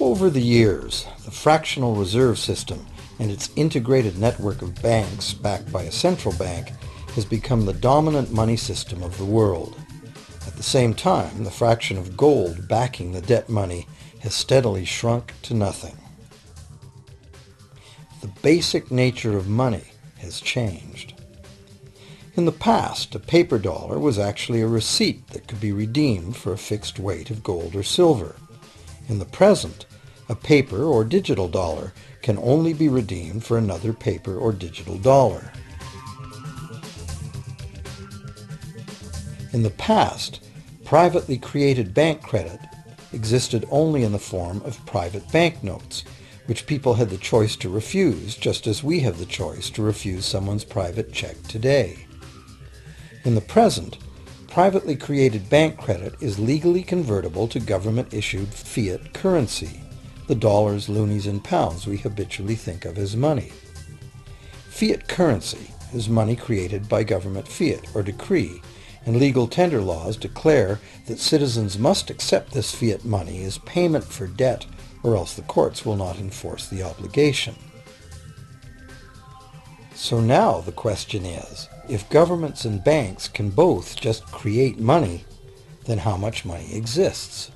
Over the years, the fractional reserve system and its integrated network of banks backed by a central bank has become the dominant money system of the world. At the same time, the fraction of gold backing the debt money has steadily shrunk to nothing. The basic nature of money has changed. In the past, a paper dollar was actually a receipt that could be redeemed for a fixed weight of gold or silver. In the present, a paper or digital dollar can only be redeemed for another paper or digital dollar. In the past, privately created bank credit existed only in the form of private banknotes, which people had the choice to refuse, just as we have the choice to refuse someone's private check today. In the present, privately created bank credit is legally convertible to government-issued fiat currency, the dollars, loonies, and pounds we habitually think of as money. Fiat currency is money created by government fiat or decree, and legal tender laws declare that citizens must accept this fiat money as payment for debt, or else the courts will not enforce the obligation. So now the question is, if governments and banks can both just create money, then how much money exists?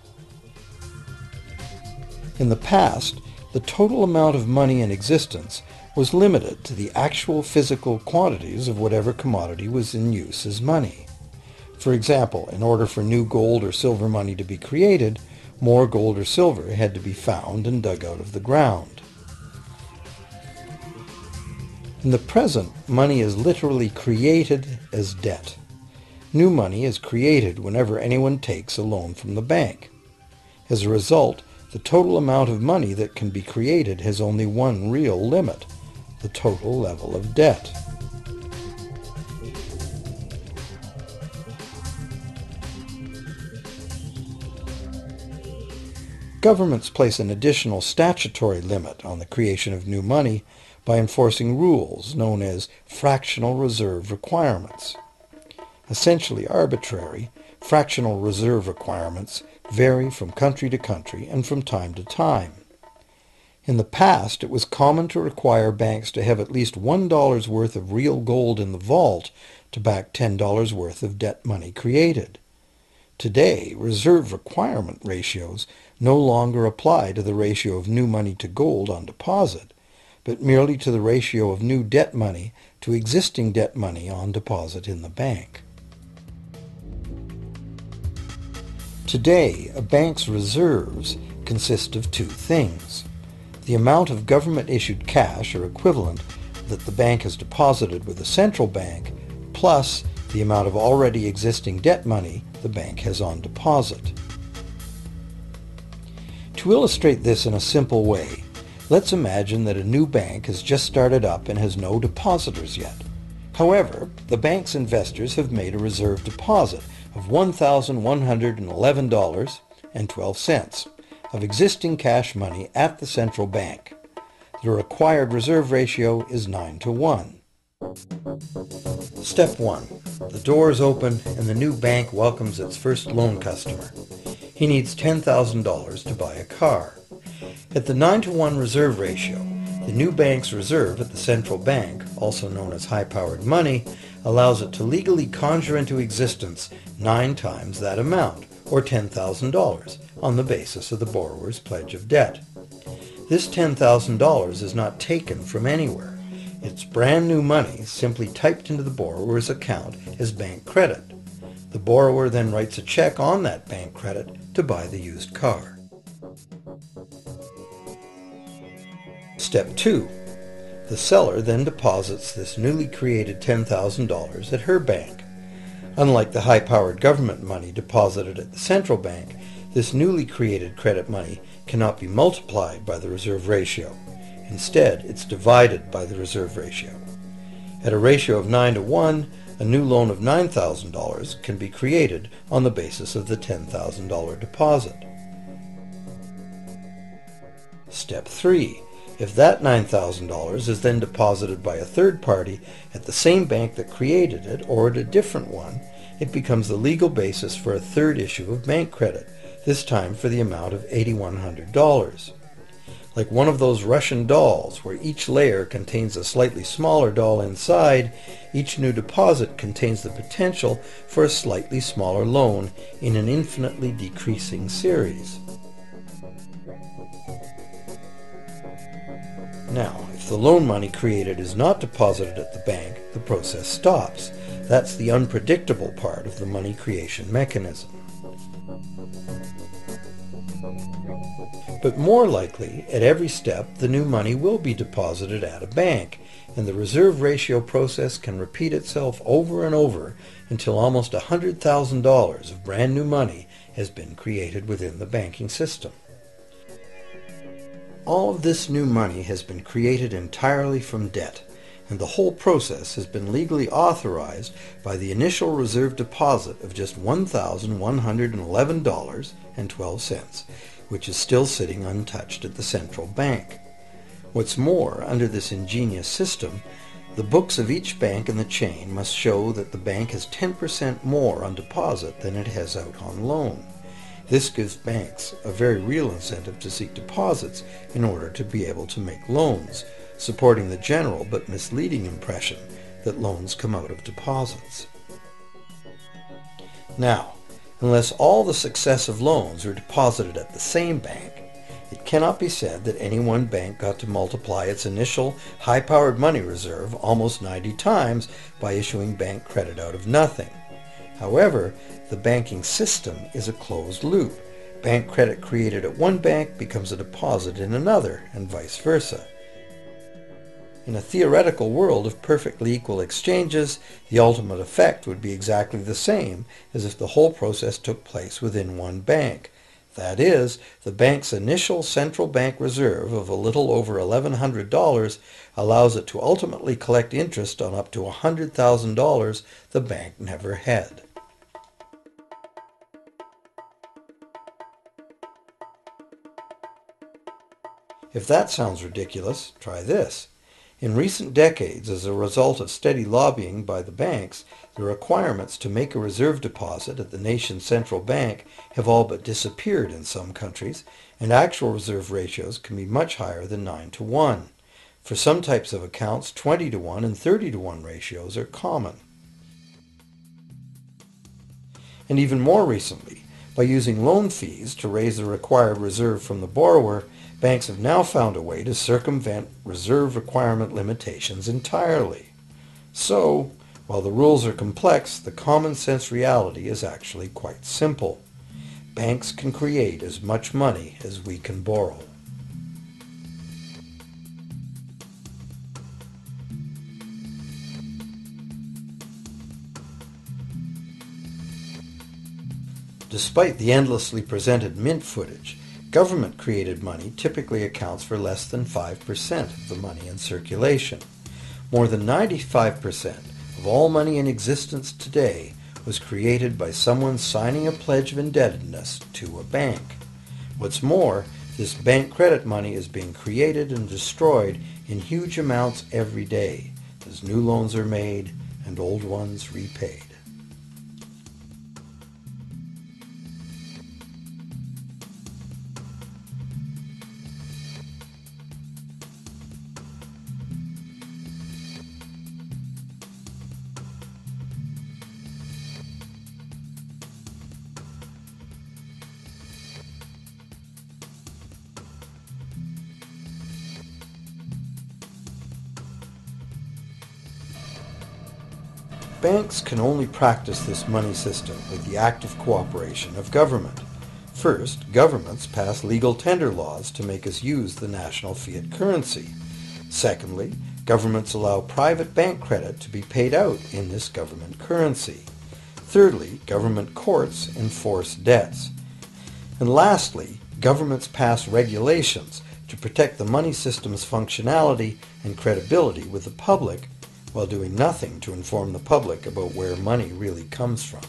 In the past, the total amount of money in existence was limited to the actual physical quantities of whatever commodity was in use as money. For example, in order for new gold or silver money to be created, more gold or silver had to be found and dug out of the ground. In the present, money is literally created as debt. New money is created whenever anyone takes a loan from the bank. As a result, the total amount of money that can be created has only one real limit: the total level of debt. Governments place an additional statutory limit on the creation of new money by enforcing rules known as fractional reserve requirements. Essentially arbitrary, fractional reserve requirements vary from country to country and from time to time. In the past, it was common to require banks to have at least $1 worth of real gold in the vault to back $10 worth of debt money created. Today, reserve requirement ratios no longer apply to the ratio of new money to gold on deposit, but merely to the ratio of new debt money to existing debt money on deposit in the bank. Today, a bank's reserves consist of two things: the amount of government-issued cash or equivalent that the bank has deposited with the central bank, plus the amount of already existing debt money the bank has on deposit. To illustrate this in a simple way, let's imagine that a new bank has just started up and has no depositors yet. However, the bank's investors have made a reserve deposit of $1,111.12 of existing cash money at the central bank. The required reserve ratio is 9-to-1. Step 1. The doors open and the new bank welcomes its first loan customer. He needs $10,000 to buy a car. At the 9-to-1 reserve ratio, the new bank's reserve at the central bank, also known as high-powered money, allows it to legally conjure into existence 9 times that amount, or $10,000, on the basis of the borrower's pledge of debt. This $10,000 is not taken from anywhere. It's brand new money simply typed into the borrower's account as bank credit. The borrower then writes a check on that bank credit to buy the used car. Step 2. The seller then deposits this newly created $10,000 at her bank. Unlike the high-powered government money deposited at the central bank, this newly created credit money cannot be multiplied by the reserve ratio. Instead, it's divided by the reserve ratio. At a ratio of 9-to-1, a new loan of $9,000 can be created on the basis of the $10,000 deposit. Step 3. If that $9,000 is then deposited by a third party at the same bank that created it or at a different one, it becomes the legal basis for a third issue of bank credit, this time for the amount of $8,100. Like one of those Russian dolls, where each layer contains a slightly smaller doll inside, each new deposit contains the potential for a slightly smaller loan in an infinitely decreasing series. Now, if the loan money created is not deposited at the bank, the process stops. That's the unpredictable part of the money creation mechanism. But more likely, at every step, the new money will be deposited at a bank, and the reserve ratio process can repeat itself over and over until almost $100,000 of brand new money has been created within the banking system. All of this new money has been created entirely from debt, and the whole process has been legally authorized by the initial reserve deposit of just $1,111.12, which is still sitting untouched at the central bank. What's more, under this ingenious system, the books of each bank in the chain must show that the bank has 10% more on deposit than it has out on loan. This gives banks a very real incentive to seek deposits in order to be able to make loans, supporting the general but misleading impression that loans come out of deposits. Now, unless all the successive loans are deposited at the same bank, it cannot be said that any one bank got to multiply its initial high-powered money reserve almost 90 times by issuing bank credit out of nothing. However, the banking system is a closed loop. Bank credit created at one bank becomes a deposit in another, and vice versa. In a theoretical world of perfectly equal exchanges, the ultimate effect would be exactly the same as if the whole process took place within one bank. That is, the bank's initial central bank reserve of a little over $1,100 allows it to ultimately collect interest on up to $100,000 the bank never had. If that sounds ridiculous, try this. In recent decades, as a result of steady lobbying by the banks, the requirements to make a reserve deposit at the nation's central bank have all but disappeared in some countries, and actual reserve ratios can be much higher than 9-to-1. For some types of accounts, 20-to-1 and 30-to-1 ratios are common. And even more recently, by using loan fees to raise the required reserve from the borrower, banks have now found a way to circumvent reserve requirement limitations entirely. So, while the rules are complex, the common sense reality is actually quite simple. Banks can create as much money as we can borrow. Despite the endlessly presented mint footage, government-created money typically accounts for less than 5% of the money in circulation. More than 95% of all money in existence today was created by someone signing a pledge of indebtedness to a bank. What's more, this bank credit money is being created and destroyed in huge amounts every day, as new loans are made and old ones repaid. Banks can only practice this money system with the active cooperation of government. First, governments pass legal tender laws to make us use the national fiat currency. Secondly, governments allow private bank credit to be paid out in this government currency. Thirdly, government courts enforce debts. And lastly, governments pass regulations to protect the money system's functionality and credibility with the public, while doing nothing to inform the public about where money really comes from.